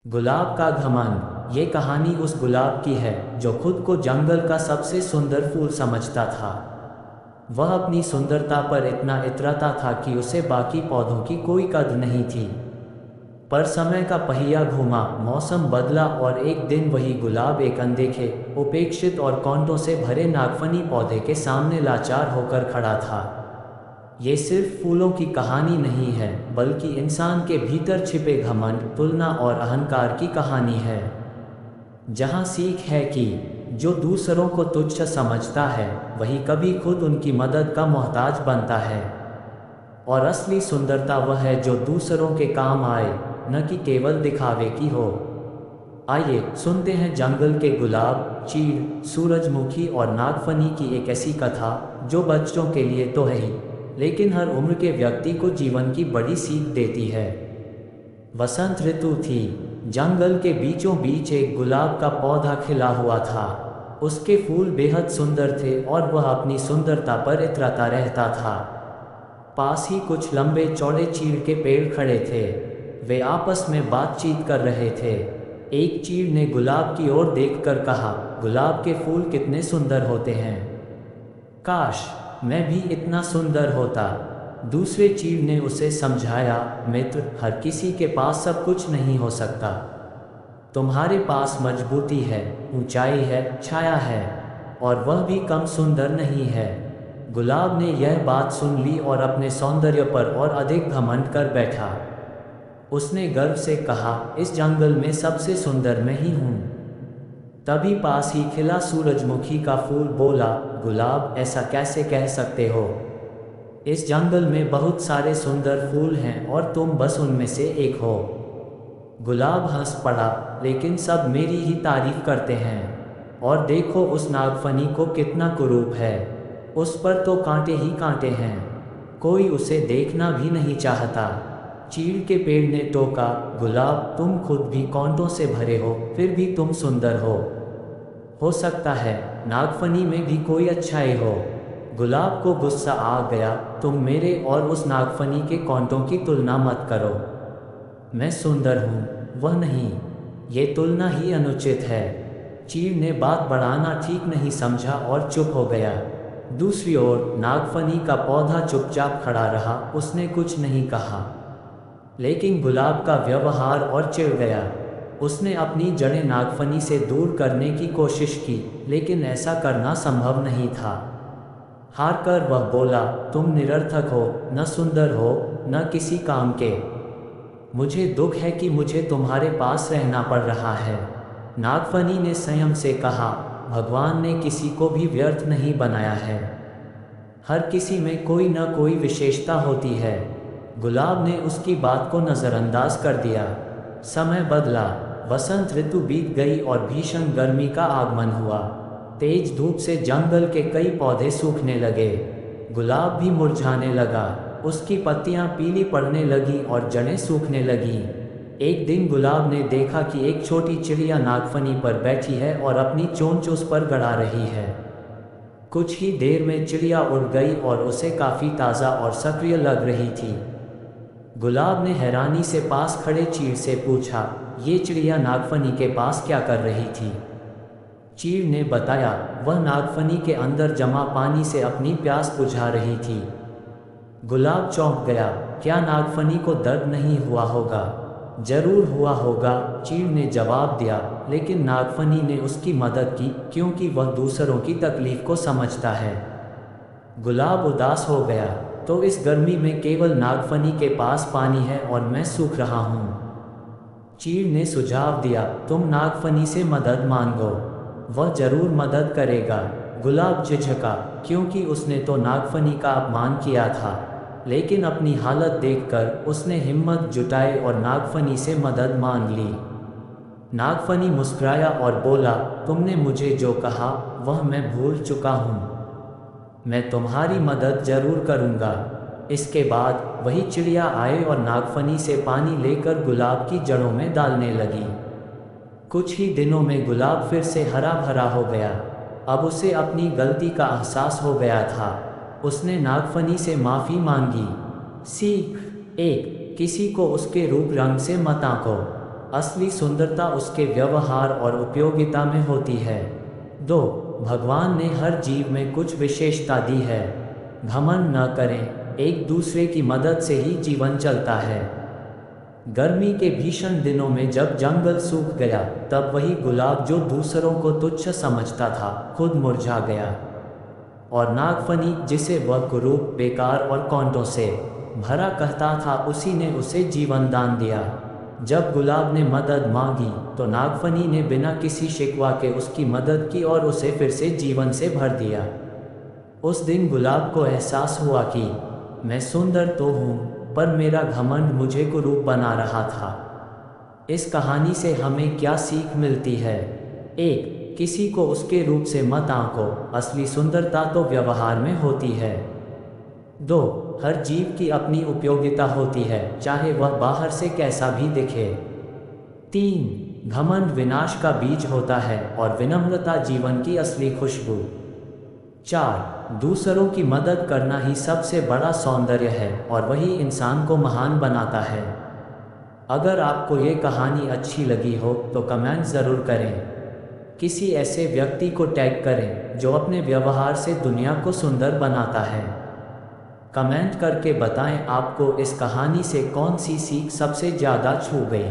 गुलाब का घमंड। ये कहानी उस गुलाब की है जो खुद को जंगल का सबसे सुंदर फूल समझता था। वह अपनी सुंदरता पर इतना इतराता था कि उसे बाकी पौधों की कोई कद्र नहीं थी। पर समय का पहिया घूमा, मौसम बदला और एक दिन वही गुलाब एक अनदेखे, उपेक्षित और कांटों से भरे नागफनी पौधे के सामने लाचार होकर खड़ा था। ये सिर्फ फूलों की कहानी नहीं है, बल्कि इंसान के भीतर छिपे घमंड, तुलना और अहंकार की कहानी है। जहाँ सीख है कि जो दूसरों को तुच्छ समझता है, वही कभी खुद उनकी मदद का मोहताज बनता है। और असली सुंदरता वह है जो दूसरों के काम आए, न कि केवल दिखावे की हो। आइए सुनते हैं जंगल के गुलाब, चीड़, सूरजमुखी और नागफनी की एक ऐसी कथा जो बच्चों के लिए तो है ही, लेकिन हर उम्र के व्यक्ति को जीवन की बड़ी सीख देती है। वसंत ऋतु थी। जंगल के बीचों बीच एक गुलाब का पौधा खिला हुआ था। उसके फूल बेहद सुंदर थे और वह अपनी सुंदरता पर इतराता रहता था। पास ही कुछ लंबे चौड़े चीड़ के पेड़ खड़े थे। वे आपस में बातचीत कर रहे थे। एक चीड़ ने गुलाब की ओर देखकर कहा, गुलाब के फूल कितने सुंदर होते हैं। काश मैं भी इतना सुंदर होता। दूसरे चीड़ ने उसे समझाया, मित्र, हर किसी के पास सब कुछ नहीं हो सकता। तुम्हारे पास मजबूती है, ऊंचाई है, छाया है, और वह भी कम सुंदर नहीं है। गुलाब ने यह बात सुन ली और अपने सौंदर्य पर और अधिक घमंड कर बैठा। उसने गर्व से कहा, इस जंगल में सबसे सुंदर मैं ही हूँ। तभी पास ही खिला सूरजमुखी का फूल बोला, गुलाब, ऐसा कैसे कह सकते हो। इस जंगल में बहुत सारे सुंदर फूल हैं और तुम बस उनमें से एक हो। गुलाब हंस पड़ा, लेकिन सब मेरी ही तारीफ करते हैं। और देखो उस नागफनी को कितना कुरूप है। उस पर तो कांटे ही कांटे हैं। कोई उसे देखना भी नहीं चाहता। चीड़ के पेड़ ने टोका, गुलाब, तुम खुद भी कांटों से भरे हो, फिर भी तुम सुंदर हो सकता है नागफनी में भी कोई अच्छाई हो। गुलाब को गुस्सा आ गया, तुम मेरे और उस नागफनी के कांटों की तुलना मत करो। मैं सुंदर हूँ, वह नहीं। ये तुलना ही अनुचित है। चीड़ ने बात बढ़ाना ठीक नहीं समझा और चुप हो गया। दूसरी ओर नागफनी का पौधा चुपचाप खड़ा रहा, उसने कुछ नहीं कहा। लेकिन गुलाब का व्यवहार और चिढ़ गया। उसने अपनी जड़ें नागफनी से दूर करने की कोशिश की, लेकिन ऐसा करना संभव नहीं था। हार कर वह बोला, तुम निरर्थक हो, न सुंदर हो, न किसी काम के। मुझे दुख है कि मुझे तुम्हारे पास रहना पड़ रहा है। नागफनी ने संयम से कहा, भगवान ने किसी को भी व्यर्थ नहीं बनाया है। हर किसी में कोई न कोई विशेषता होती है। गुलाब ने उसकी बात को नज़रअंदाज कर दिया। समय बदला। वसंत ऋतु बीत गई और भीषण गर्मी का आगमन हुआ। तेज धूप से जंगल के कई पौधे सूखने लगे। गुलाब भी मुरझाने लगा। उसकी पत्तियां पीली पड़ने लगी और जड़ें सूखने लगीं। एक दिन गुलाब ने देखा कि एक छोटी चिड़िया नागफनी पर बैठी है और अपनी चोंच उस पर गड़ा रही है। कुछ ही देर में चिड़िया उड़ गई और उसे काफ़ी ताज़ा और सक्रिय लग रही थी। गुलाब ने हैरानी से पास खड़े चीड़ से पूछा, ये चिड़िया नागफनी के पास क्या कर रही थी। चीड़ ने बताया, वह नागफनी के अंदर जमा पानी से अपनी प्यास बुझा रही थी। गुलाब चौंक गया, क्या नागफनी को दर्द नहीं हुआ होगा। जरूर हुआ होगा, चीड़ ने जवाब दिया, लेकिन नागफनी ने उसकी मदद की क्योंकि वह दूसरों की तकलीफ को समझता है। गुलाब उदास हो गया, तो इस गर्मी में केवल नागफनी के पास पानी है और मैं सूख रहा हूँ। चीड़ ने सुझाव दिया, तुम नागफनी से मदद मांगो, वह जरूर मदद करेगा। गुलाब झिझका, क्योंकि उसने तो नागफनी का अपमान किया था। लेकिन अपनी हालत देखकर उसने हिम्मत जुटाई और नागफनी से मदद मांग ली। नागफनी मुस्कुराया और बोला, तुमने मुझे जो कहा वह मैं भूल चुका हूँ। मैं तुम्हारी मदद जरूर करूँगा। इसके बाद वही चिड़िया आए और नागफनी से पानी लेकर गुलाब की जड़ों में डालने लगी। कुछ ही दिनों में गुलाब फिर से हरा भरा हो गया। अब उसे अपनी गलती का एहसास हो गया था। उसने नागफनी से माफ़ी मांगी। सीख एक, किसी को उसके रूप रंग से मत आंको। असली सुंदरता उसके व्यवहार और उपयोगिता में होती है। 2. भगवान ने हर जीव में कुछ विशेषता दी है। घमंड न करें, एक दूसरे की मदद से ही जीवन चलता है। गर्मी के भीषण दिनों में जब जंगल सूख गया, तब वही गुलाब जो दूसरों को तुच्छ समझता था, खुद मुरझा गया। और नागफनी, जिसे वह कुरूप, बेकार और कांटों से भरा कहता था, उसी ने उसे जीवन दान दिया। जब गुलाब ने मदद मांगी, तो नागफनी ने बिना किसी शिकवा के उसकी मदद की और उसे फिर से जीवन से भर दिया। उस दिन गुलाब को एहसास हुआ कि मैं सुंदर तो हूँ, पर मेरा घमंड मुझे कुरूप बना रहा था। इस कहानी से हमें क्या सीख मिलती है? 1. किसी को उसके रूप से मत आंको, असली सुंदरता तो व्यवहार में होती है। 2. हर जीव की अपनी उपयोगिता होती है, चाहे वह बाहर से कैसा भी दिखे। 3. घमंड विनाश का बीज होता है और विनम्रता जीवन की असली खुशबू। 4. दूसरों की मदद करना ही सबसे बड़ा सौंदर्य है और वही इंसान को महान बनाता है। अगर आपको ये कहानी अच्छी लगी हो तो कमेंट ज़रूर करें। किसी ऐसे व्यक्ति को टैग करें जो अपने व्यवहार से दुनिया को सुंदर बनाता है। कमेंट करके बताएं आपको इस कहानी से कौन सी सीख सबसे ज़्यादा छू गई।